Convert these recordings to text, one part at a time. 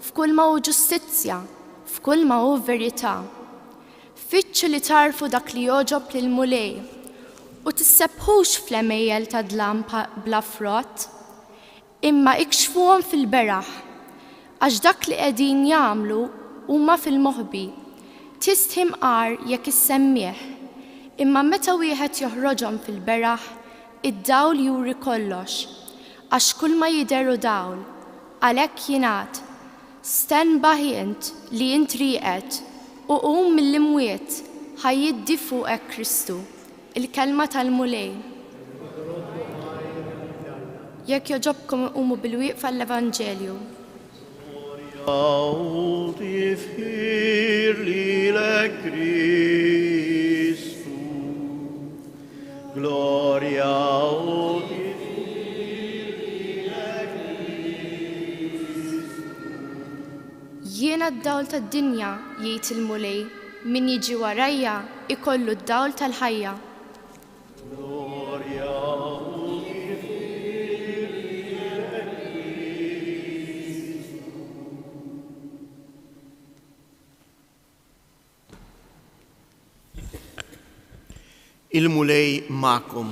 f'kull ma hu ġustizzja, f'kull ma hu verità. Fittxu li tarfu dak li joġob lil mulej u tissebħux fl-emejjel ta' dlam bla frott, imma ikxfuhom fil-beraħ, għax dak li qegħdin jagħmlu huma fil-moħbi, tistħim qar jekk issemmih, imma meta wieħed joħroġhom fil-beraħ, id-dawl juri kollox, għax kull ma jidheru dawl, għalhekk jingħad, stenbaħ int li int rieqed u qum mill-imwiet ħajjiddi fuqek Kristu, il-kelma tal-mulej. Jekk joġobkom qumu bil-wieqfa l-Evanġelju. Gloria Jiena d-dawl tad-dinja, jgħid il-mulej, min jiġi warajja ikollu d-dawl tal-ħajja. Il-mulej ma'kum.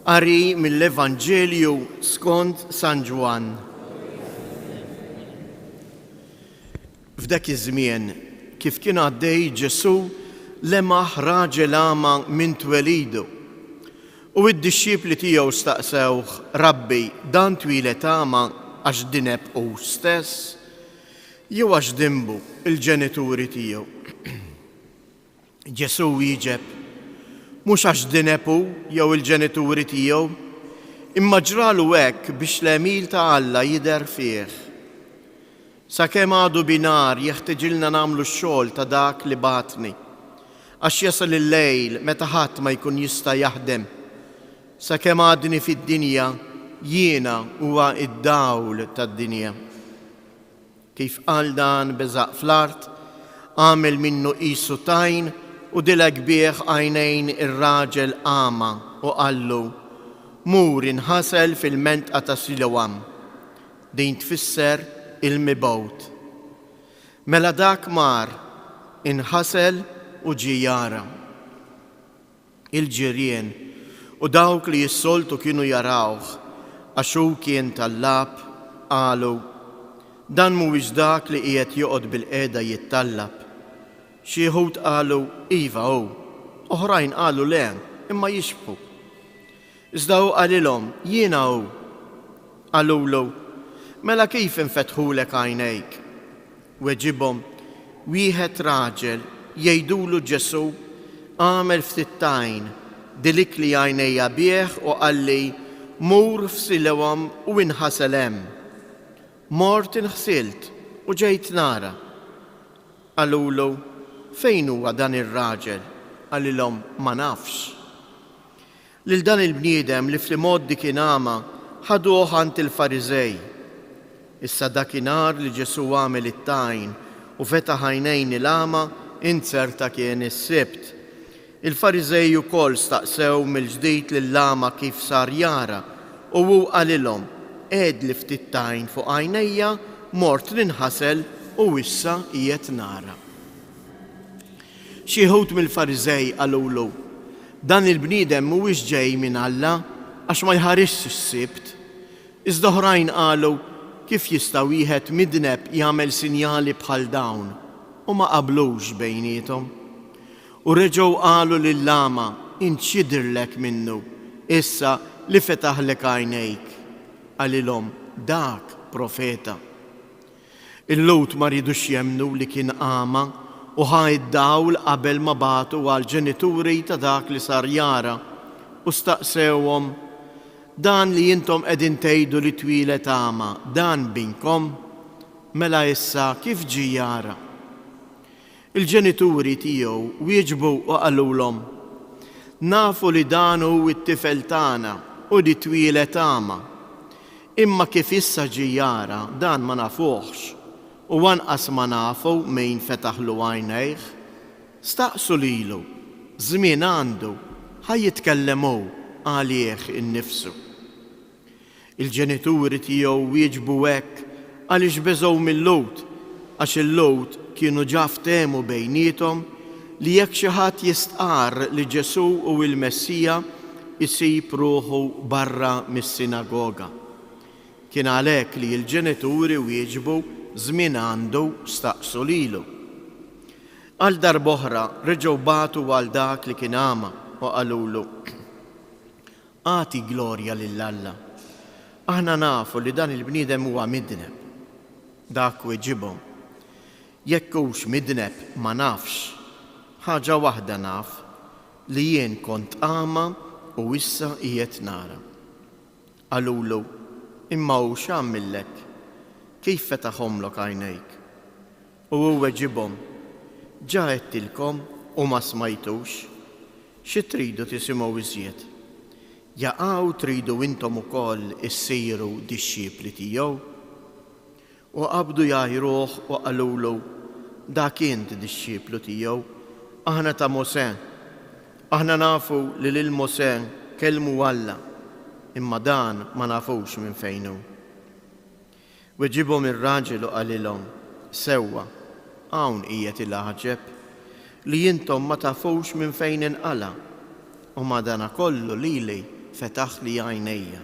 Qari mill-Evanġelju skont San Ġwan. F'dak iż-żmien kif kien għaddej Ġesu lemaħ raġel ama minn twelidu u d-dixxiepli tiegħu staqsewh, Rabbi, dan twilet ama għax dineb hu stess jew għax dimbu il-ġenituri tiegħu. Ġesu wieġeb, mhux għax dineb hu jew il-ġenituri tiegħu, imma ġralu hekk biex l-emil ta' Alla jidher fih. Sakemm għadu binar jeħtieġilna nagħmlu x-xogħol ta' dak li batni, għax jasal il-lejl meta ħadd ma jkun jista' jaħdem. Sakemm għadni fid-dinja jiena huwa id-dawl tad-dinja. Kif qal dan beżaq fl-art, għamel minnu qisu tajn u dilek bih għajnejn ir-raġel ama u qallu, mur inħasel fil-mentqa ta' Silewam, din tfisser il-mibgħut. Mela dak mar inħasel u ġie jara. Il-ġirien u dawk li jissoltu kienu jarawh għax hu kien tal-lab qalu, dan mhuwiex dak li qiegħed joqgħod bil-qiegħda jittallab. Xi wħud qalu iva hu, oħrajn qalu le, imma jixbħu. Iżda hu qalilhom jiena hu. Qalulu, mela kif infetħulek għajnejk? Weġibhom, wieħed raġel jgħidulu Ġesu għamel ftit tajn dilik li għajnejja bih u qalli mur f'Silewam u inħasel hemm. Mort inħsilt u ġejt nara. Qalulu, fejn huwa dan ir-raġel? Qalilhom ma nafx. Lil dan il-bniedem li fl-imoddi kien ama ħaduh għand il-Fariżej. Issa dakinhar li Ġesu għamel it-tajn u fetaħ għajnejn il-ama inserta kien is-sibt. Il-Fariżej ukoll staqsew mill-ġdid lill-ama kif sar jara u hu qalilhom, għedli ftit tajn fuq għajnejja, mort ninħasel u issa qiegħed nara. Xi wħud mill-Fariżej qalulu, dan il-bniedem mhuwiex ġej minn Alla għax ma jħarixx is-sibt. Iżda oħrajn qalu, kif jista' wieħed midneb jagħmel sinjali bħal dawn u ma qablux bejniethom. U reġgħu qalu lill-ama, int x'jidhirlek minnu, issa li fetaħlek għajnejk. Qalilhom, dak profeta. Il-Lut ma rridux jemmnu li kien ama u id-dawl qabel ma batu għal ġenituri ta' dak li sar jara u staqsewhom, dan li jintom qegħdin tgħidu li twilet ama, dan binkom? Mela issa kif ġie jara? Il-ġenituri tiegħu wieġbu u qalulhom, nafu li dan hu t-tifel tagħna u li twilet ama, imma kif issa ġie jara dan ma nafuhx u anqas ma nafu min fetaħlu għajnejh. Staqsu lilu, żmien għandu, ħajjitkellemu għalih innifsu. Il-ġenituri tiegħu wieġbu hekk għaliex beżgħu mill-Lowt għax il-Lowt kienu ġa ftehmu bejniethom li jekk xi ħadd jistqarr li Ġesu u l-Messija isib ruħu barra mis-sinagoga. Kien għalhekk li l-ġenituri wieġbu żmien għandu staqsu lilu. Għal darb'oħra reġgħu bagħtu għal dak li kien għama u qalulu: Għati glorja lill-Alla. Aħna nafu li dan il-bniedem huwa midneb. Dak weġibhom: Jekk hux midneb ma nafx, ħaġa waħda naf, li jien kont għama u issa qiegħed nara. Qalulu: Imma hu x'għamillek? Kif fetaħhomlok għajnejk? U hu weġibhom: Ġa għedtilkom u ma smajtux, xi tridu tisimgħu iżjed? Jaqgħu tridu intom ukoll issiru dixxiepli tiegħu? U qabdu jgħajruh u qalulu: Dak int dixxieplu tiegħu, aħna ta' Mosè. Aħna nafu li lil Mosè kellmu Alla, imma dan ma nafux minn fejn hu. Weġibhom ir-raġel u qalilhom: Sewwa, hawn qiegħed il-aħġeb li intom ma tafux minn fejn inqala, u madankollu lili fetaħ li għajnejja.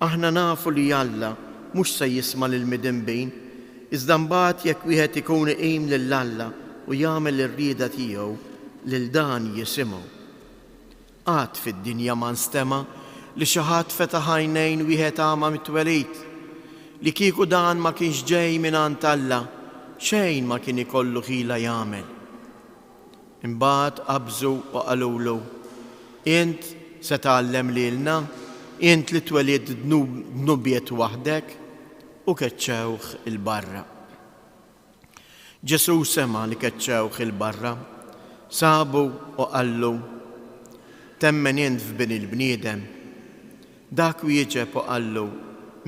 Aħna nafu li Alla mhux se jisma' lill-midinbin, iżda mbagħad jekk wieħed ikun iqim lill-Alla u jagħmel ir-rieda tiegħu, lil dan jisimgħu. Qatt fid-dinja ma nstema' li xi ħadd fetaħ għajnejn wieħed għama mitwelid, li kieku dan ma kienx ġej mingħand Alla, xejn ma kien ikollu ħila jagħmel. Imbagħad qabżu u qalulu: Int se tgħallem lilna, int li twelid dnubiet waħdek, u keċċewh il-barra. Ġesu sema li keċċewh il-barra, sabu u qallu: Temmen int f'bin il-bniedem? Dak wieġeb u qallu: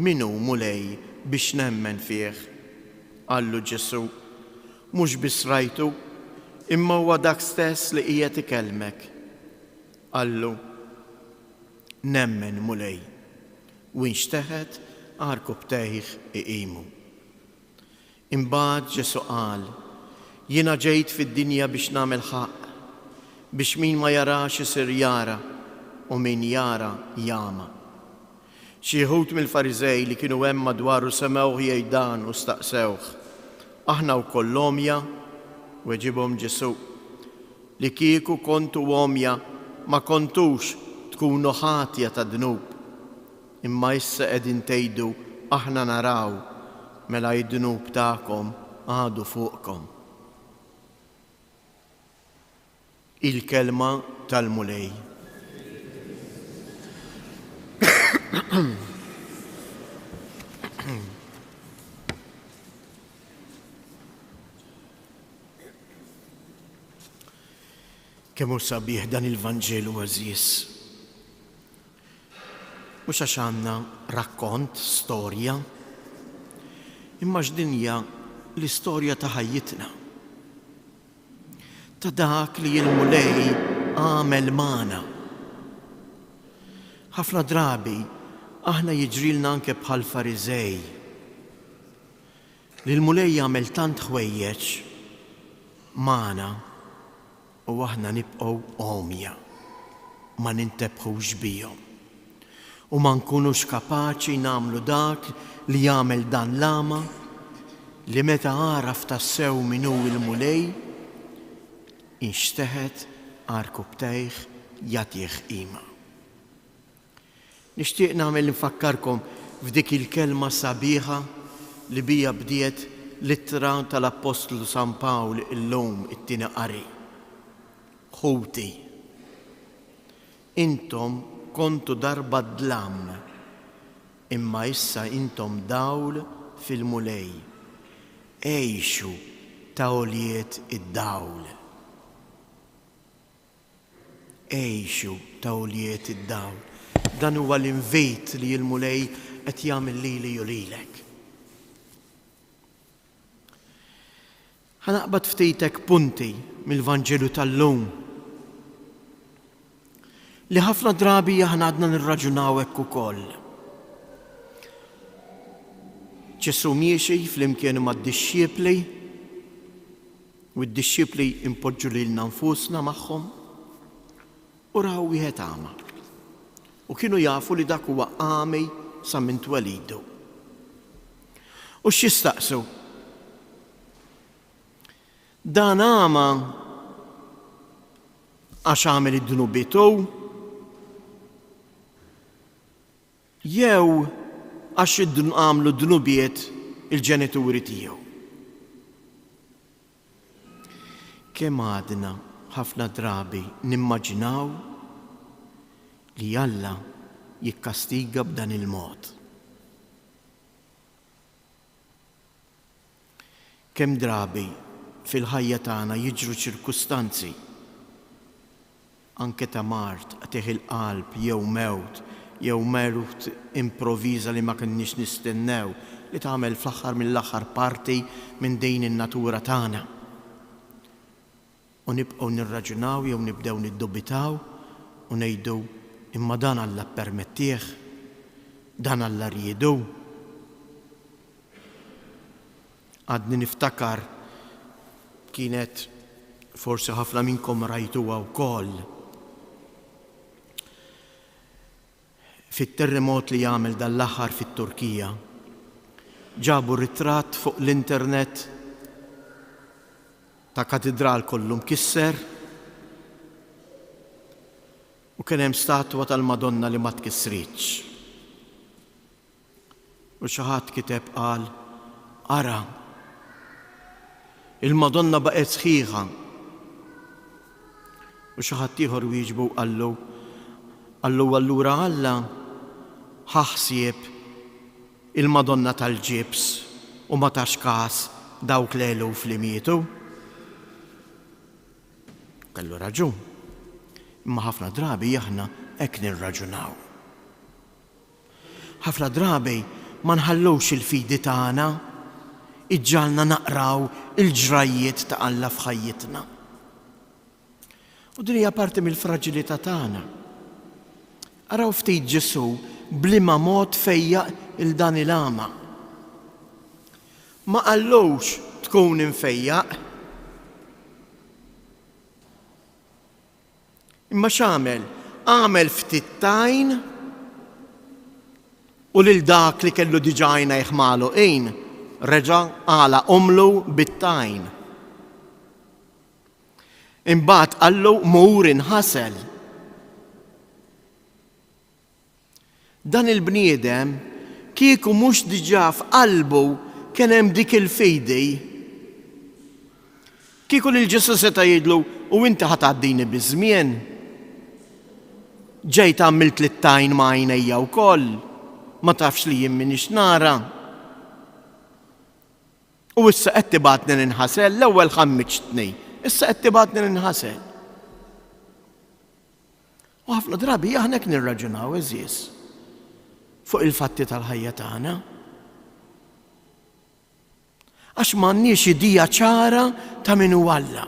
Min hu mulej biex nemmen fih? Qallu Ġesu: Mhux biss rajtu, imma huwa dak stess li qiegħed ikellmek. Qallu: Nemmen mulej. U nxteħed għarku btejħ iqimu. Imbagħad Ġesu qal: Jiena ġejt fid-dinja biex nagħmel ħaqq, biex min ma jarax isir jara u min jara jama. Xi wħud mill-Fariżej li kienu hemm madwaru semgħuh jgħid dan u staqsewh: Aħna wkoll omja? Weġibhom Ġesu: Li kieku kontu omja ma kontux tkunu ħatja ta' dnub, imma issa qegħdin tgħidu aħna naraw, mela id-dnub tagħkom għadu fuqkom. Il-kelma tal-mulej. Kemm hu sabiħ dan il-Vanġelu għażiż. Mhux għax għandna rakkont, storja, imma x'dinja l-istorja ta' ħajjitna. Ta' dak li l-mulej għamel magħna. Ħafna drabi aħna jiġrilna anke bħal Fariżej. Li l-mulej jagħmel tant ħwejjeġ magħna u aħna nibqgħu omja, ma nintebħux bihom. U ma nkunux kapaċi nagħmlu dak li jagħmel dan l-ama li meta għaraf tassew min hu l-mulej inxteħed għarku btejħ jagħtih qima. Nixtieq nagħmel nfakkarkom f'dik il-kelma sabiħa li bija bdiet littra tal-Apostlu San Pawl illum it-tieni qari. Ħuti, intom kontu darba dlam, imma issa intom dawl fil-mulej. Ejxu ta' għoljiet id-dawl. Ejxu ta' għoljiet id-dawl. Dan huwa l-invit li l-mulej qed jagħmel lili u lilek. Ħanaqbad ftitek punti mill-Vanġelu tal-lum li ħafna drabi aħna għadna nirraġunaw hekk ukoll. ġesu miexi fl-imkien ma' d-disċipli u d-disċipli impoġġu lilna nfusna magħhom u raw wieħed għama. U kienu jafu li dak huwa għami sa minn twelidu. U x'jistaqsu? Dan għama għax għamel id-dnubitu jew għax għamlu dnubiet il-ġenituri tiegħu. Kemm għadna ħafna drabi nimmaġinaw li Alla jikkastiga b'dan il-mod. Kemm drabi fil-ħajja tagħna jiġru ċirkustanzi anke ta' mart, qatih il-qalb jew mewt, jew merut improvviża li ma kinniex nistennew li tagħmel fl-aħħar mill-aħħar parti minn din in-natura tagħna. U nibqgħu nirraġunaw jew nibdew niddubitaw u ngħidu imma dan Alla ppermettih, dan Alla riedu. Għadni niftakar kienet forsi ħafna minnkom rajtuha wkoll fit-terremot li jagħmel dal-aħħar fit-Turkija. Ġabu ritratt fuq l-internet ta' katedral kollu mkisser u kien hemm statwa tal-Madonna li ma tkissritx. U xi ħadd kiteb qal, ara, il-Madonna baqgħet sħiħa. U xi ħadd ieħor wieġbu qallu allura Alla ħaħsieb il-Madonna tal-ġibs u ma tax każ dawk l-eluf li mietu. Kellu raġun, imma ħafna drabi aħna hekk nirraġunaw. Ħafna drabi ma nħallux il-fidi tagħna iġġalna naqraw il-ġrajiet ta' Alla f'ħajjitna. U din hija parti mill-fraġilità tagħna. Araw ftit Ġesu bliema mod fejjaq il-dan il-għama. Ma qallux tkun infejjaq. Imma x'għamel? Għamel ftit tajn u lil dak li kellu diġà għajnejh malu reġa' għala omlu bit-tajn. Imbagħad qallu mur inħasel. Dan il-bniedem kieku mhux diġà f'qalbu kien hemm dik il-fidi. Kieku lil Ġesu seta' jgħidlu u inti ħatgħaddini biż-żmien. Ġejt għamilt li t-tajn ma' għajnejja wkoll, ma tafx li jien minix nara. U issa qed tibgħatni ninħasel, l-ewwel ħammiġtni, issa qed tibgħatni ninħasel. U ħafna drabi aħna hekk nirraġunaw eżies fuq il-fatti tal-ħajja tagħna. Għax m'għandniex idea ċara ta' min hu Alla.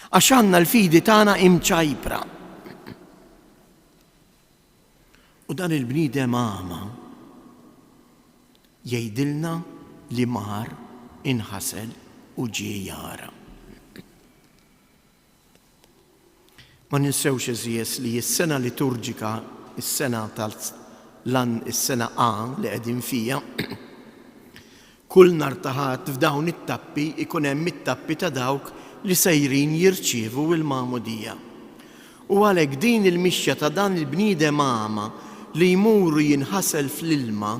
Għax għandna l-fidi tagħna imċajpra. U dan il-bniedem għama jgħidilna li mar inħasel u ġie jara. Ma ninsewx eżies li s-sena liturġika, is-sena is-sena A li qegħdin fija, kull nhar ta' Ħadd f'dawn it-tappi ikun hemm it-tappi ta' dawk li sejrin jirċievu l-magħmudija. U għalhekk din il-mixja ta' dan il-bniedem għama li jmuru jinħasel fl-ilma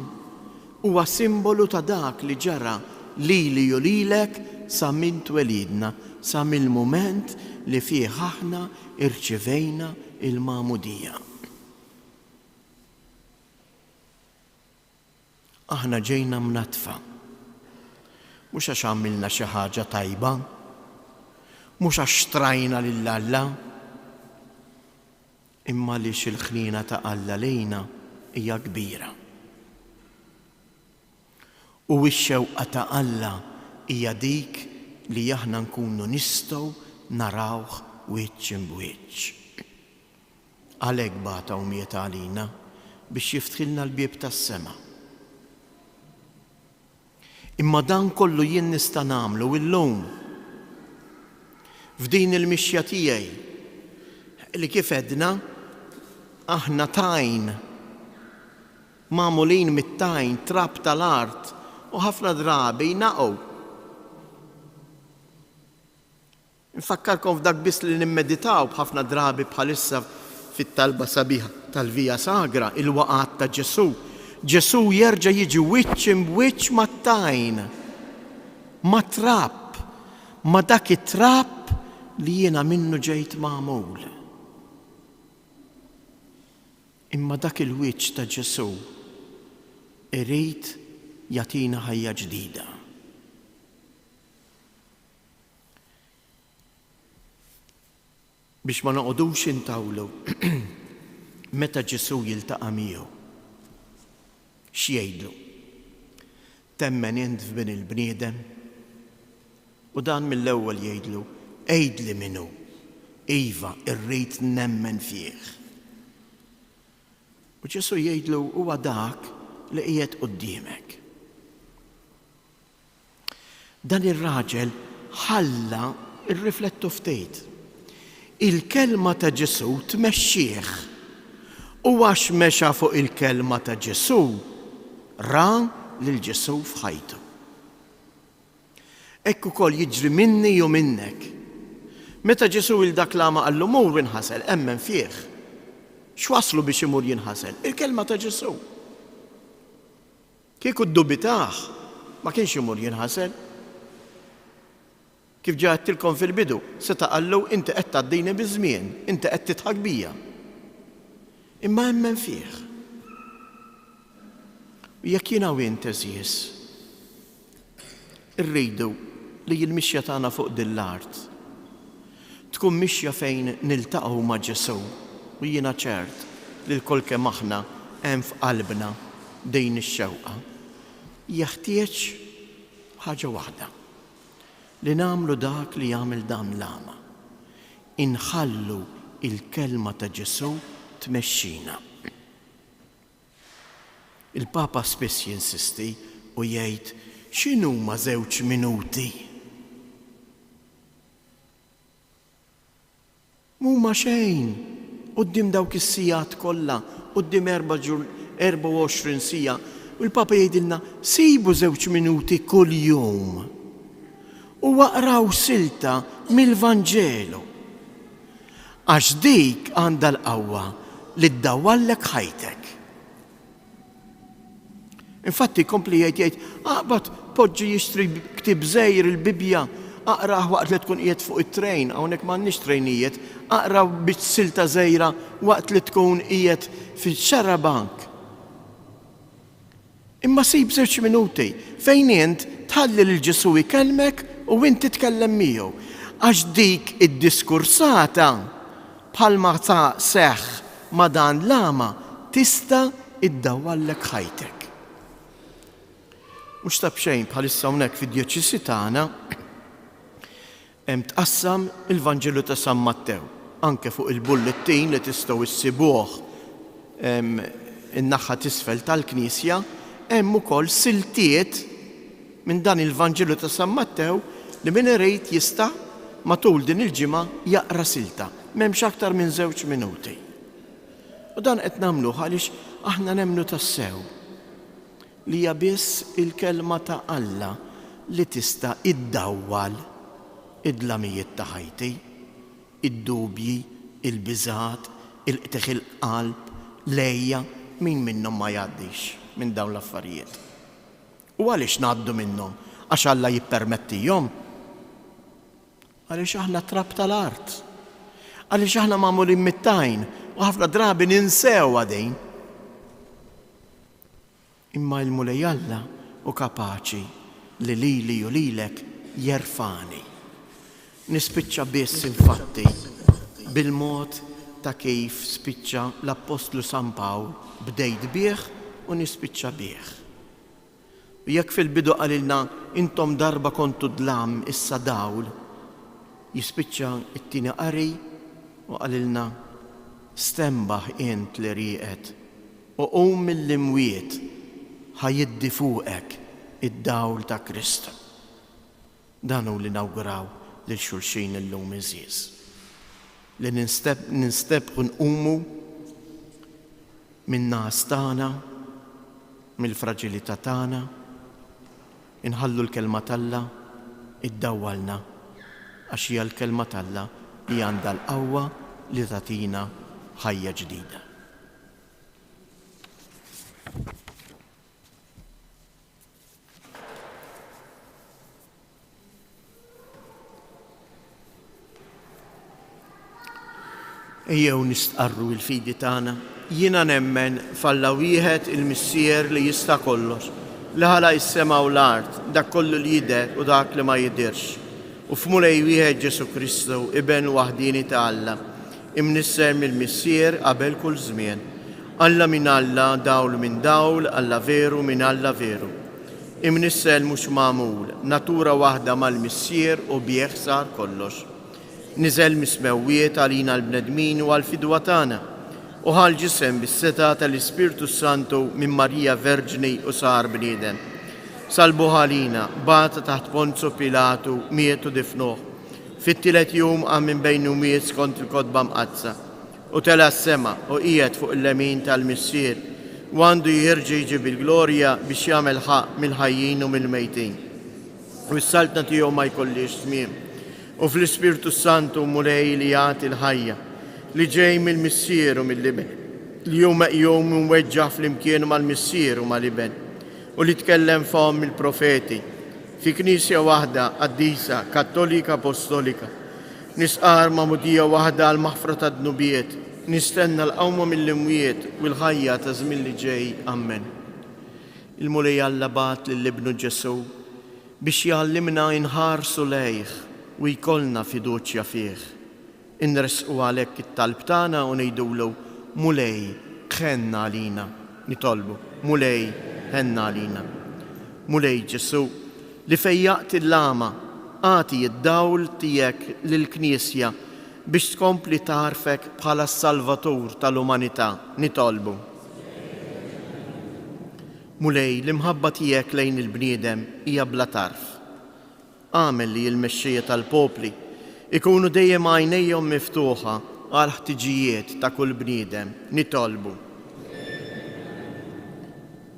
huwa simbolu ta' dak li ġara lili u lilek sa minn twelidna, sa mill-mument li fih aħna irċivejna il-magħmudija. Aħna ġejna mnatfa, mhux għax għamilna xi ħaġa tajba, mhux għax xtrajna lil Alla, imma li il-ħnina ta' Alla lejna hija kbira. U x-xewqa ta' Alla hija dik li aħna nkunu nistgħu narawh wiċċ imbuċċ. Għalhekk bagħta umiet għalina biex jiftħilna l-bieb tas-sema. Imma dan kollu jien nista' nagħmlu illum. F'din il-mixja tiegħi li kif edna aħna tajn magħmulin mit-tajn trab tal-art u ħafna drabi naqgħu. Nfakkarkom f'dak biss li nimmeditaw b'ħafna drabi bħalissa fit-talba sabiħa tal-Via Sagra il-waqgħat ta' Ġesu. Ġesu jerġa' jiġi wiċċ imwiċċ mat-tajn, ma' trab, ma' dak it-trab li jiena minnu ġejt magħmul. Imma dak il-wiċċ ta' Ġesu irid jagħtina ħajja ġdida. Biex ma noqogħdux intawlu meta Ġesu jiltaqa' miegħu. X'jgħidlu? Temmen int f'bin il-bniedem? U dan mill-ewwel jgħidlu, għejdli minnu, iva, irrid nemmen fih. U Ġesu jgħidlu huwa dak li qiegħed quddiemek. Dan ir-raġel ħalla irriflettu ftit. Il-kelma ta' Ġesu tmexxih. U għax mexa fuq il-kelma ta' Ġesu, ra lil Ġesu f'ħajtu. Ekk ukoll jiġri minni u minnek. Meta Ġesu il-dak lama qallu mur inħasel, emmen fih. X'waslu biex imur jinħasel? Il-kelma ta' Ġesu. Kieku ddubitaħ, ma kienx imur jinħasel. Kif ġaħtilkom fil-bidu, seta' qallu inti qed tgħaddini biż-żmien, inti qed titħak bija. Imma emmen fih. Jekk jiena u int eżies, irridu li l-mixja tagħna fuq din l-art tkun mixja fejn niltaqgħu ma' Ġesu u jiena ċert li l-kol kemm aħna hemm f'qalbna din ix-xewqa. Jeħtieġ ħaġa waħda li nagħmlu dak li jagħmel dan l-ama. Inħallu il-kelma ta' Ġesu tmexxina. Il-Papa spiss jinsisti u jgħid x'inhuma 2 minuti. Mhuma xejn quddiem dawk is-sigħat kollha, quddiem 24 siegħa. U l-Papa jgħidilna sibu 2 minuti kuljum u waqraw silta mill-Vanġelu. Għax dik għandha l-qawwa li ddawwallek ħajtek. Infatti kompli jgħid aqbad poġġi jixtri ktieb żgħir il-Bibja, aqrah waqt li tkun qiegħed fuq it-trejn, hawnhekk m'għandniex trejnijiet, aqra biċ-silta żgħira waqt li tkun qiegħed fix-xarabank. Imma sib 2 minuti fejn int tħalli lil Ġesu jkellmek u int titkellem miegħu. Għax dik id-diskursata bħalma ta' seħħ ma' dan l-ama tista' iddawwallek ħajtek. Mhux ta' bxejn bħalissa hawnhekk fid-djoċesi tagħna hemm tqassam il-Vanġelu ta' San Mattew, anke fuq il-bulletin li tistgħu issibuh in-naħa t'isfel tal-Knisja, hemm ukoll siltiet minn dan il-Vanġelu ta' San Mattew li min irid jista' matul din il-ġimgħa jaqra silta, m'hemmx aktar minn 2 minuti. U dan qed nagħmluh għaliex aħna nemmnu tas-sew li hija biss il-kelma ta' Alla li tista' iddawwal id-dlamijiet ta' ħajti, id-dubji, il-biżgħat, il-qteħ il-qalb, lejja, min minnhom ma jgħaddix minn dawn l-affarijiet. U għaliex ngħaddu minnhom? Għax Alla jippermettihom? Għaliex aħna trab tal-art. Għaliex aħna magħmulin mit-tajn u ħafna drabi ninsew għadin. Imma l-mulej Alla u kapaċi li lili u lilek jerfani. Nispiċċa biss infatti bil-mod ta' kif spiċċa l-Apostlu San Pawl bdejt bih u nispiċċa bih. U jekk fil-bidu qalilna intom darba kontu dlam issa dawl, jispiċċa it-tieni qari u qalilna stembaħ li rieqed u qum mill-imwiet ħajiddi fuqek id-dawl ta' Kristu. Dan hu li nawguraw lil xulxin illum iżjież. Li ninstebħu nqumu min-naħas tagħna, mill-fraġilità tagħna, inħallu l-kelma t'Alla iddawwalna għax hija l-kelma t'Alla li għandha l-qawwa li tagħtina ħajja ġdida. Ejjew nistqarru l-fidi tagħna. Jiena nemmen f'Alla wieħed il-Missier li jista' kollox, li ħala s-sema u l-art, dak kollu li jidher u dak li ma jidirx. U f'Mulej wieħed Ġesu Kristu, Ibn waħdini ta' Alla, imnisser mill-Missier qabel kull żmien. Alla minn Alla, dawl minn dawl, Alla veru minn Alla veru. Imnisser mhux magħmul, natura waħda mal-Missier u bih sar kollox. Niżel mismewwiet għalina l-bnedmin u għal-fidwa tagħna u ħal ġisem bis-seta tal-Ispirtu Santu minn Marija Verġni u sar bniedem. Salbu ħalina, bata taħt Ponzu Pilatu, miet u difnuh. Fit-tielet jum qam minn bejn miet skont il-kotba mqazza u tela s-sema u qiegħed fuq il-lemin tal-Missier u għandu jirġi jġib il-glorja biex jagħmel ħaq mill-ħajjin u mill-mejtin. U s-saltna tiegħu ma jkollix tmiem. U fl-Ispirtu Santu Mulej li jagħti l-ħajja li ġej mill-Missier u mill-Iben li hu meqjum mweġġaħ flimkien mal-Missier u mal-Iben u li tkellem fahom il-profeti fi knisja waħda qaddisa kattolika apostolika nisqar ma'mudija waħda għal maħfra ta' dnubiet nistenna l-qawma mill-imwiet u l-ħajja ta' żmien li ġej. Amen. Il-Mulej Alla bat lill-Ibnu Ġesu biex jgħallimna inħarsu lejh u jkollna fiduċja fih. Inresqu għalhekk it-talb tagħna u ngħidulu Mulej ħenna għalina. Nitolbu Mulej ħenna għalina. Mulej Ġesu li fejjaqt il-lama għati id-dawl tiegħek lill-Knisja biex tkompli tarfek bħala s-Salvatur tal-umanità. Nitolbu Mulej l-imħabba tiegħek lejn il-bniedem hija bla tarf. Għamel li l-mexxija tal-popli ikunu dejjem għajnejhom miftuħa għal ħtiġijiet ta' kull bniedem. Nitolbu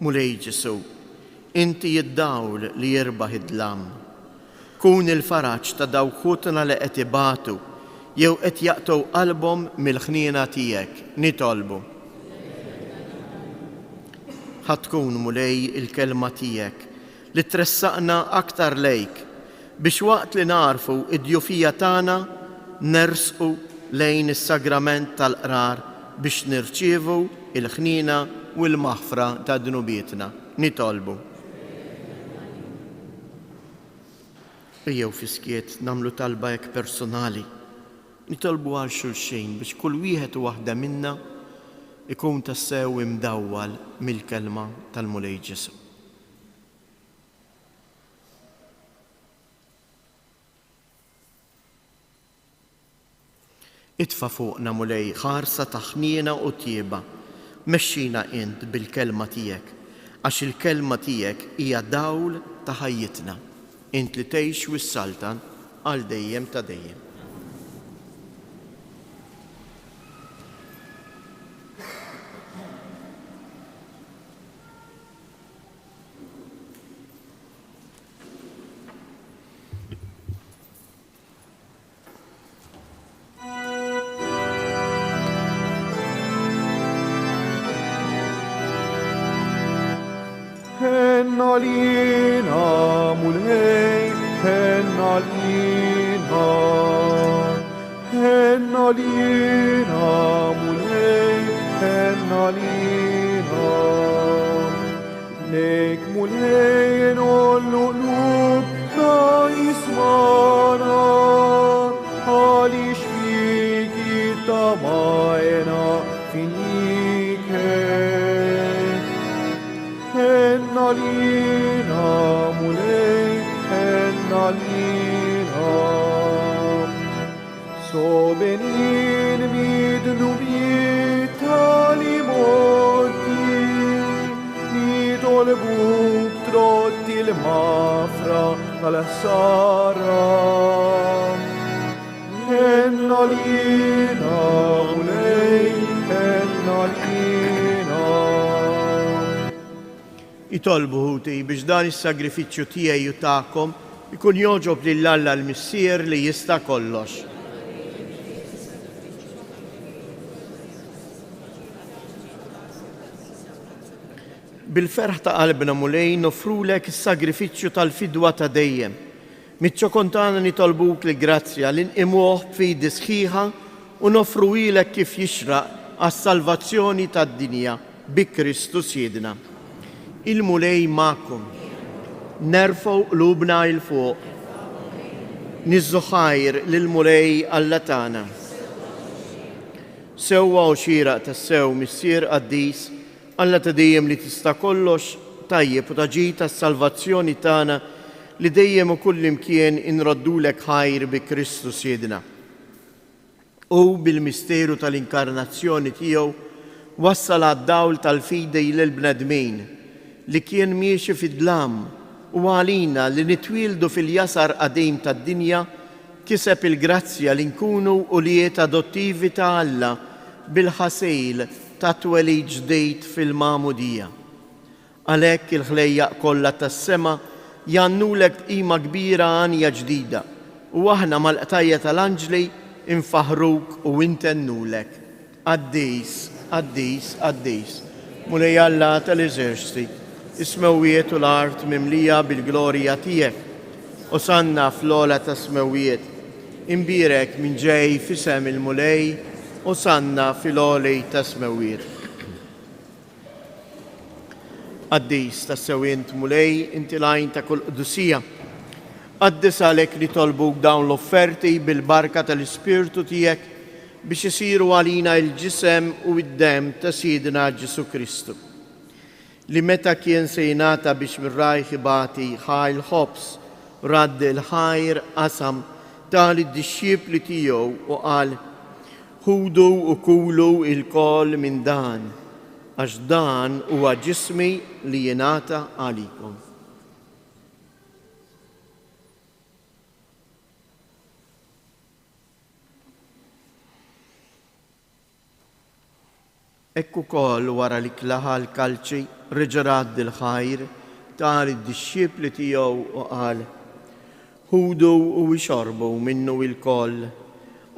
Mulej Ġesu, inti id-dawl li jirbaħ id-dlam. Kun il-faraġġ ta' dawk ħutna li qed ibatu jew qed jaqtgħu qalbhom mill-ħniena tiegħek. Nitolbu ħatkun Mulej il-kelma tiegħek li tressaqna aktar lejk biex waqt li narfu id-djufija tagħna nersqu lejn is-sagrament tal-qrar biex nirċievu il-ħnina u l-maħfra ta' dnubietna. Nitolbu ejjew fiskiet nagħmlu talba hekk personali. Nitolbu għal xulxejn biex kull wieħed u waħda minna ikun tassew imdawwal mill-kelma tal-Mulej Ġesu. Itfa' fuqna Mulej ħarsa ta' ħniena u tjieba, mexxina int bil-kelma tiegħek, għax il-kelma tiegħek hija dawl ta' ħajjitna, int li tgħix wis-saltan għal dejjem ta' dejjem. Hennalina Mulej, hennalina, hennalina Mulej, hennalina. Lek Mulej nollu qlub na jismana, għaliex fiki tamajna finik. Hennalina Mulej, hennalina. Sobenin midnubiet tal-imorti, nitolbuk trotti mafra tal-ħsara. Enna lina mulej, enna lina. Itolbu ħuti biex dan is-sagrifiċċju tiegħi u tagħkom ikun joġob lill-Alla l-Missier li jista' kollox. Bil-ferħ ta' qalbna mulej nofrulek is-sagrifiċċju tal-fidwa ta' dejjem. Miċ-ċokontana nitolbuk li grazzja li nqimuh b'fidi sħiħa u nofru ilek kif jixraq għas-salvazzjoni tad-dinja bi Kristu Siedna. Il-mulej ma'kom. Nerfgħu qlubna il fuq. Niżżu ħajr lill-mulej Alla tagħna. Sewwa u xieraq tas-sew Missier Qaddis Alla ta' dejjem li tista' kollox tajjeb u taġi tas-salvazzjoni tagħna li dejjem u kull imkien inroddulek ħajr bi Kristu Siedna. U bil-misteru tal-inkarnazzjoni tiegħu wassal għad-dawl tal-fidej lill-bnedmin li kien miexi fid-dlam u għalina li nitwildu fil-jasar qadejm tad-dinja kiseb il-grazzja li nkunu ulijiet adottivi ta' Alla bil-ħasejl ta' twelid ġdejt fil-Magħmudija. Għalhekk il-ħlejjaq kollha tas-sema jannulek qima kbira għanja ġdida u aħna mal-qtajja tal-anġli infaħruk u intennulek. Qaddis, qaddis, qaddis. Mulej Alla tal-eżerċiti, is-smewwiet u l-art mimlija bil-glorja tiegħek. Osanna fl-ola ta' smewwiet, imbirek minn ġej fisem il-mulej, osanna fil-olej ta' smewwiet. Qaddis ta' sewint mulej inti lajn ta' kull qdusija. Qaddis għalek li tolbuk dawn l-offerti bil-barka tal-Ispirtu tiegħek biex isiru għalina il-ġisem u id-dem ta' Siedna Ġesu Kristu. Li meta kien se jingħata biex mir-rajħ ibati ħajl ħobs radd il-ħajr qasam tal id-dixxiepli tiegħu u qal ħudu u kulu il-kol minn dan għax dan huwa ġismi li jingħata għalikom. Ekku kol wara li klaħa l-kalċi reġarad il-ħajr tal id-dixxiepli tiegħu u qal ħudu u ixorbu minnu il-koll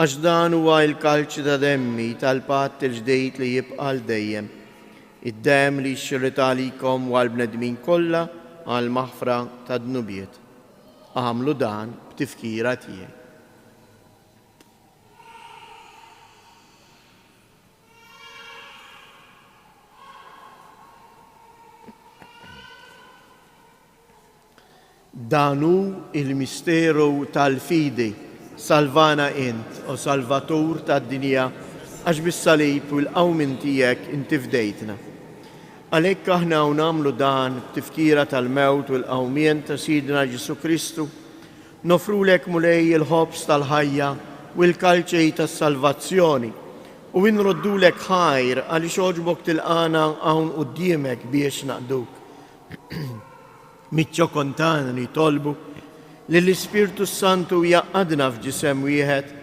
għax dan huwa l-kalċi ta' demmi tal-patt il-ġdejt li jibqa' dejjem. Id-dem li xxirret għalikom u għall-bnedmin kollha għall-maħfra tad-dnubiet. Għamlu dan b'tifkira tiegħi. Danu il-misteru tal-fidi, salvana int o salvatur tad-dinja għax bis-salib u l-qawmin tiegħek inti fdejtna. Għalhekk aħna nagħmlu dan b'tifkira tal-mewt u l-qawmien ta' Siedna Ġesu Kristu, nofrulek mulej il-ħobs tal-ħajja u l-kalċej tas-salvazzjoni u nroddulek ħajr għaliex ogħġbok tilqana hawn quddiemek biex naqduk. Miċ-ċokontana nitolbu li l-Ispirtu Santu jaqadna f'ġisem wieħed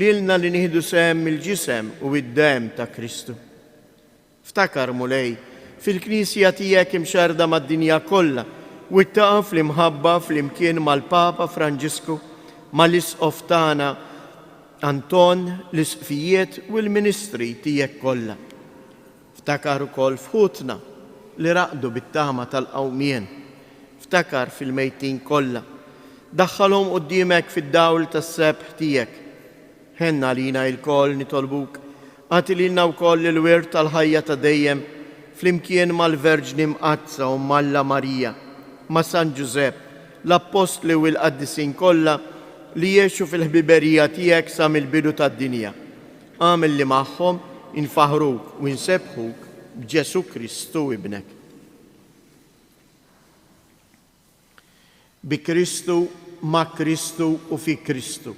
lilna li nieħdu sehem il-ġisem u id-dem ta' Kristu. Ftakar mulej fil-Knisja tiegħek imxarda mad-dinja kollha u ittaqa' fl-imħabba fl-imkien mal-Papa Franġisku, mal-isqof tagħna Anton, l-isqfijiet u l-ministri tiegħek kollha. Ftakar ukoll f'ħutna li raqdu bit-tama tal-qawmien. Ftakar fil-mejtin kollha. Daħħalhom quddiemek fid-dawl tas-sebħ tiegħek. Ħenna lina l-koll nitolbuk, għati lilna wkoll il-wirt tal-ħajja ta' dejjem flimkien mal-Verġni Mqazza u Malla Marija, ma' San Ġusepp, l-Apostli u l-Qaddisin kollha li jgħixu fil-ħbiberija tiegħek sa mill-bidu tad-dinja. Għamel li magħhom infaħruk u nsebħuk b'Ġesu Kristu ibnek. Bi Kristu, ma' Kristu u fi Kristu.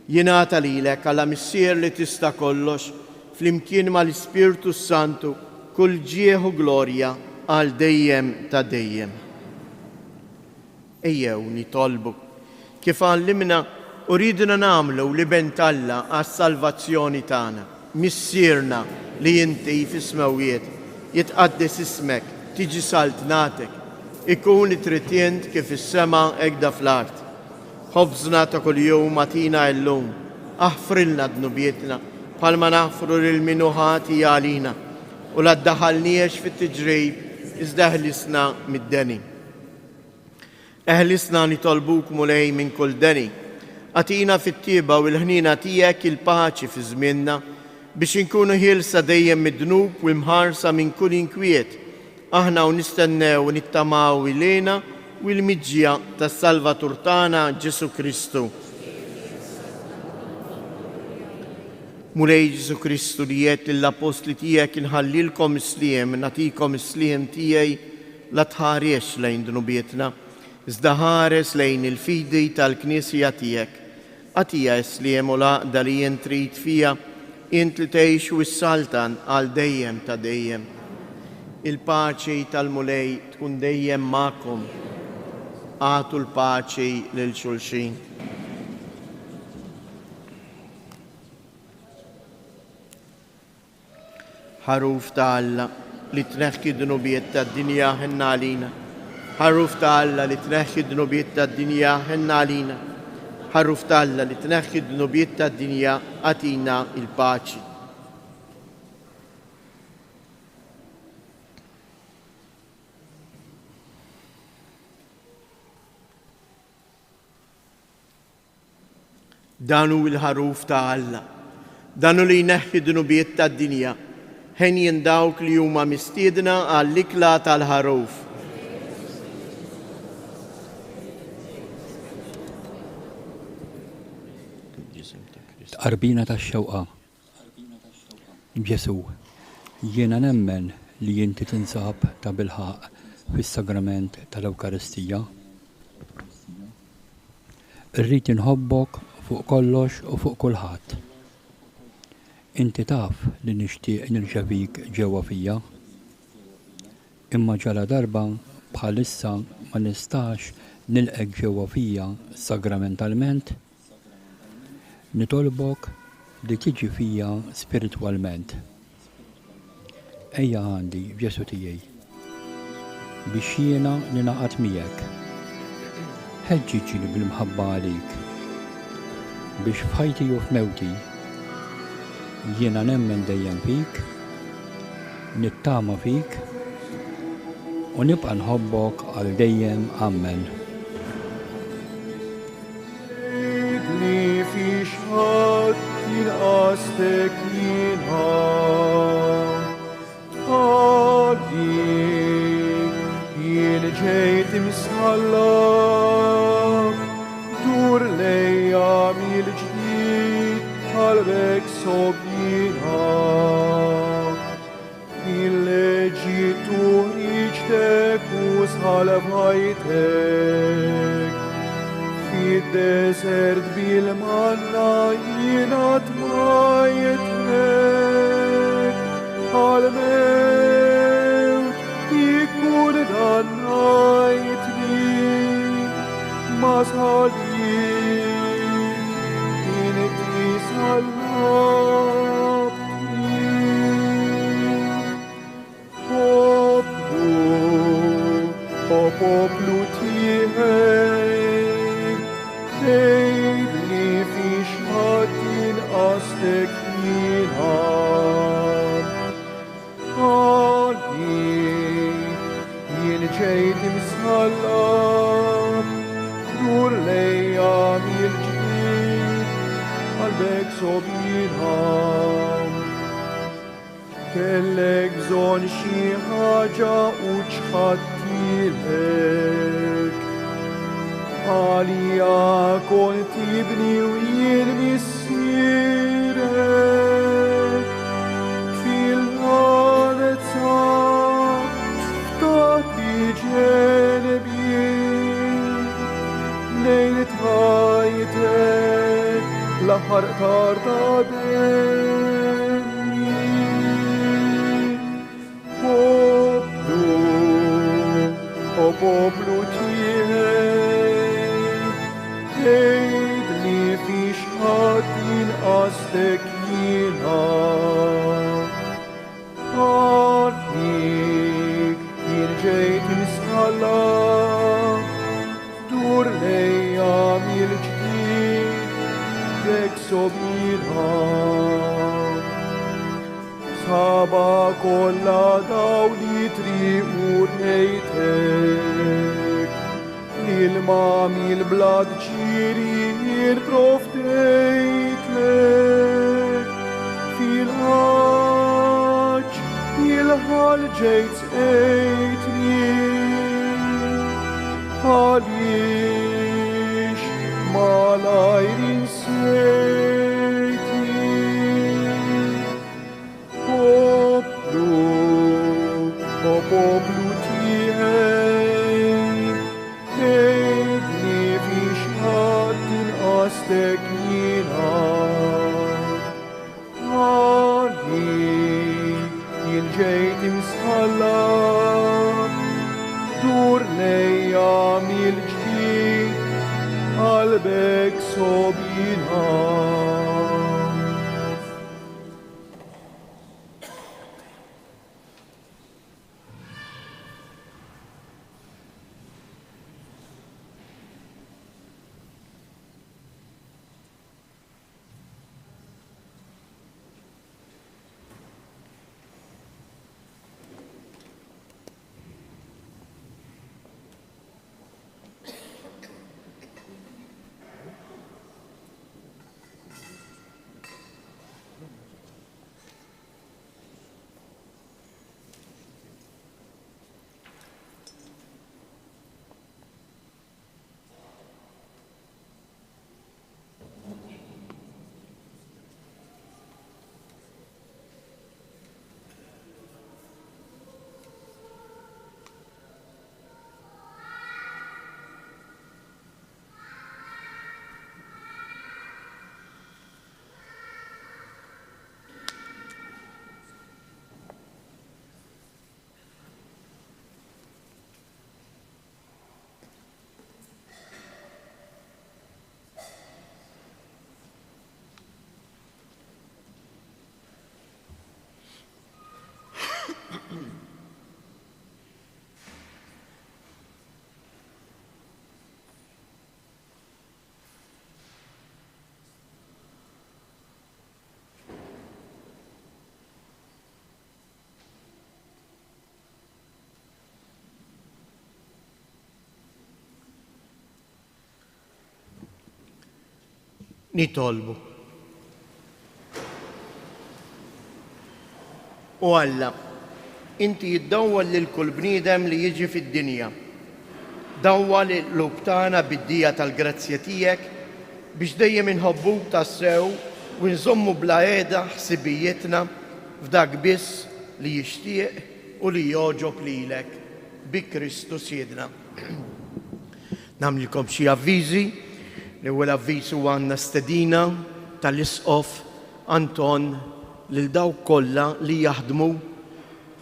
Jingħata lilek għala Missier li tista' kollox flimkien mal-Ispirtu Santu kull ġieħu glorja għal dejjem ta' dejjem. ejjew nitolbu. Kif għallimna u ridna nagħmlu li bent Alla għas-salvazzjoni tagħna. Missierna li inti fis-smawiet jitqaddes ismek, tiġi saltnatek, ikun it-tritjent kif is-sema hekk fl-art. Ħobżna ta' kuljum atina llum, aħfrilna dnubietna bħalma naħfru lil min ħati għalina u la ddaħħalniex fit-tiġrib iżda eħlisna mid-deni. Eħlisna nitolbuk mulej minn kull deni. Atina fit-tieba u l-ħnina tiegħek il-paċi fi żmienna biex inkunu ħielsa dejjem mid-dnub u mħarsa minn kull inkwiet. Aħna u nistennew u nittamaw ilena u l-miġġija tas-Salvatur tagħna Ġesu Kristu. Mulej Ġesu Kristu li jgħid lill-apostli tiegħek inħallilkom isliem, nagħtikom isliem tiegħi la tħarex lejn dnubietna, iżda ħares lejn il-fidi tal-Knisja tiegħek. Għatija isliem u laqda li jien trid fija int li tgħix u s-saltan għal dejjem ta' dejjem. Il-paċi tal-mulej tkun dejjem magħkom. Għatu l-paċi lil xulxin. Ħaruf ta' Alla li tneħħi dnubiet tad-dinja ħenna għalina. Ħaruf ta' Alla li tneħħi dnubiet tad-dinja ħenna għalina. Ħaruf ta' Alla li tneħħi dnubiet tad-dinja għatina il-paċi. Danu il-ħaruf ta' Alla, danu li jneħħi dnubiet tad-dinja, ħen jindawk li huma mistiedna għall-ikla tal-ħaruf. Qarbina tax-xewqa. Ġesu, jiena nemmen li inti tinsab ta' bilħaq fis-sagrament tal-Ewkaristija. Irrid inħobbok fuq kollox u fuq kulħadd. Inti taf li nixtieq nirċevik ġewwa fija. Imma ġala darba bħalissa ma nistax nilqek ġewwa fija sagramentalment. Nitolbok li tiġi fija spiritwalment. Ejja għandi Ġesu tiegħi biex jiena ninaqat miegħek. Ħeġġiġini bil-mħabba għalik biex f'ħajti u f'mewti jiena nemmen dejjem fik, nittama fik u nibqa' nħobbok għal dejjem. Amen. Li fix ħadd jinqastek jiena tħallik jien ġejt imsħalla dur lejja mill-ġdid qalbek sobjina il-leġi tuħriġtek u salvajtek fid-desert bil-manna jiena tmajtek għal-mewt ikun dannajtni ma sħalik inti salvabtni. Poplu tiegħek tgħid li fix ħadd jinqastek jiena għalik jien ġejt imsħallab dur lejja mill-ġdid qalbek sobjina. Kellek bżonn xi ħaġa u ċħattilek għalija kont tibni u jien missierek fil-ħanezza f'tati ġenbi lejn tħajtek l-aħħar tar ta' demmi. Poplu tiegħek naqstek jina. Għalik jien ġejt nisħalla, dur lejja mill-ġdid, dek sobina. Saba kolla daw li triqu nejtek, Lil-mam il-blad ġiri il-proftejtlek, fil-ħaġ il-ħalġejt ejtni, għalix malajrin sejtni. Poplu tiegħi, edni fiex ħadd inqastek jiena. Għalik jien ġejt imsħalla, dur lejja mill-ġdid, qalbek sobina. Nitolbu. U Alla, inti jiddawwal lil kull bniedem li jiġi fid-dinja. Dawwal l-lubtana bid-dija tal-grazzja tiegħek biex dejjem inħobbuk tassew u nżommu bla qiegħda ħsibijietna f'dak biss li jixtieq u li joġob lilek bi Kristu Siedna. Nagħmlilkom xi avviżi. L-ewwel avviż huwa għandna stedina tal-Isqof Anton lil dawk kollha li jaħdmu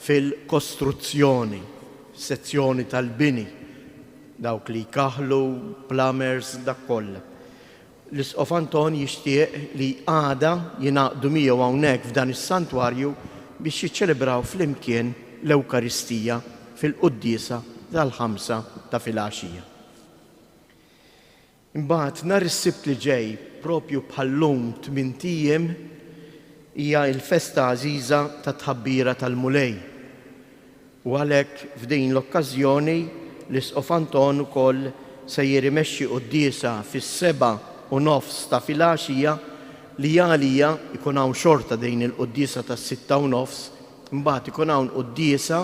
fil-kostruzzjoni, sezzjoni tal-bini, dawk li jkaħħlu, plumbers, dak kollha. L-Isqof Anton jixtieq li għada jingħaqdu miegħu hawnhekk f'dan is-santwarju biex jiċċelebraw flimkien l-Ewkaristija fil-quddiesa tal-5 ta' filgħaxija. Imbagħad nhar is-Sibt li ġej, propju bħallum 8 ijiem, hija l-festa għażiża ta' tħabbira tal-mulej. U għalhekk f'din l-okkażjoni l-Isqof Anton ukoll se jirimexxi quddiesa fis-7:30 ta' filgħaxija li għalija ikun hawn xorta dejn il-quddiesa tas-6:30, imbagħad ikun hawn quddiesa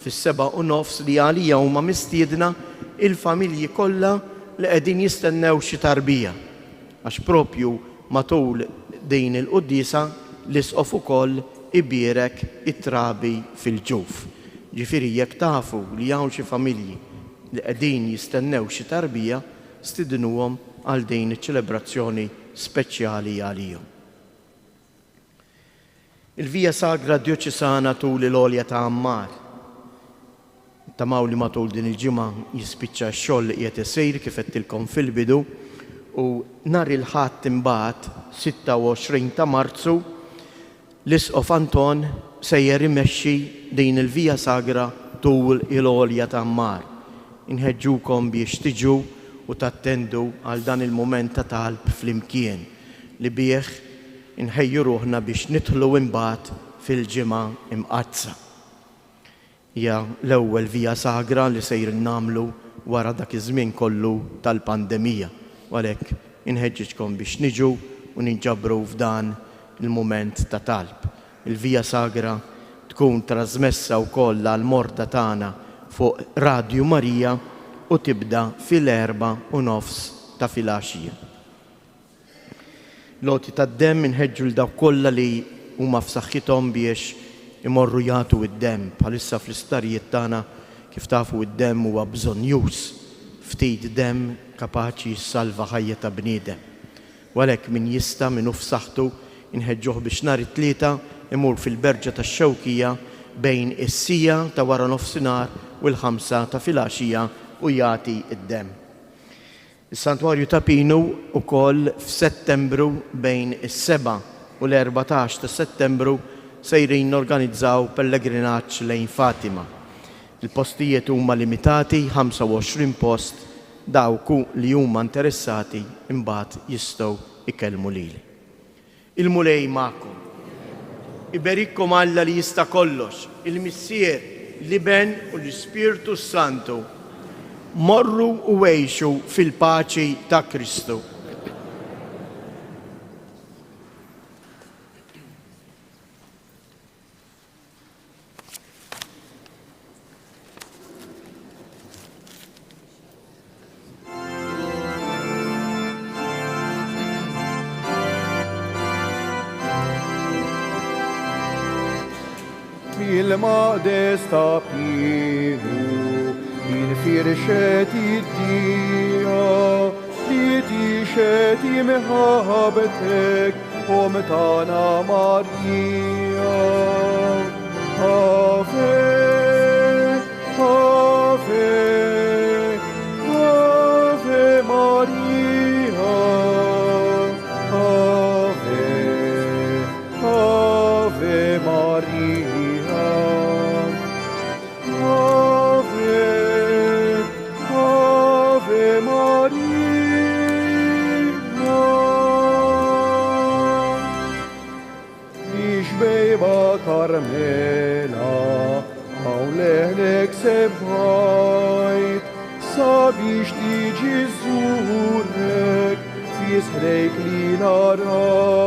fis-7:30 li għalija huma mistiedna il-familji kollha li qegħdin jistennew xi tarbija. Għax propju matul din il-quddiesa l-Isqof ukoll ibierek it-trabi fil-ġuf. Ġifieri jekk tafu li hawn xi familji li qegħdin jistennew xi tarbija, stidnuhom għal din iċ-ċelebrazzjoni speċjali għalihom. Il-Via Sagra Djoċesana tul l-Olja ta' Ammar. Tamaw li matul din il-ġimgħa jispiċċa x-xogħol li qiegħed isir kif qedtilkom fil-bidu, u U nhar il-ħadd imbagħad 26 ta' Marzu l-Isqof Anton sejjer imexxi din il-Via Sagra tul il-għolja ta' Ammar. Inħeġġukom biex tiġu u tattendu għal dan il-mument ta' talb flimkien li bih inħejju ruħna biex nidħlu imbagħad fil-ġimgħa imqazza. Hija l-ewwel Via Sagra li sejr nagħmlu wara dak iż-żmien kollu tal-pandemija. Għalhekk inħeġġiġkom biex niġu u ninġabru f'dan il-mument ta' talb. Il-Via Sagra tkun trasmessa wkoll għal morda tagħna fuq Radio Marija u tibda fil-4:09 ta' filgħaxija. Loti tad-demm inħeġġu l dawk kollha li huma f'saħħithom biex imorru jagħtu id-demm. Bħalissa fl-istarijiet tagħna kif tafu id-demm huwa bżonjuż. Ftit demm kapaċi jissalva ħajja ta' bniedem. Għalhekk min jista' minnu f'saħħtu inħeġġuh biex nhar it-tlieta imur fil-berġa tax-Xewkija bejn is-sija ta' wara nofsinhar u l-5 ta' filgħaxija u jagħti id-demm. Is-Santwarju ta' Pinu wkoll f'Settembru bejn is-7 u l-14 ta' Settembru sejrin organizzaw pellegrinaġġ lejn Fatima. Il-postijiet huma limitati, 25 post, dawk li huma interessati imbagħad jistgħu ikellmu lili. Il-mulej magħkom. Iberikkom Alla li jista' kollox, il-Missier, l-Iben u l-Ispirtu Santu. Morru u għejxu fil-paċi ta' Kristu. Il-maqdes ta' Pinu, il-firxet id-dija, li tixet imħabtek, tana Marija. Ave, Ave, Ave Maria, Ave, Ave Maria. Carmela, għawleħlek sebbajt, sabiex tiġi żurek, fi sħrejk li nara.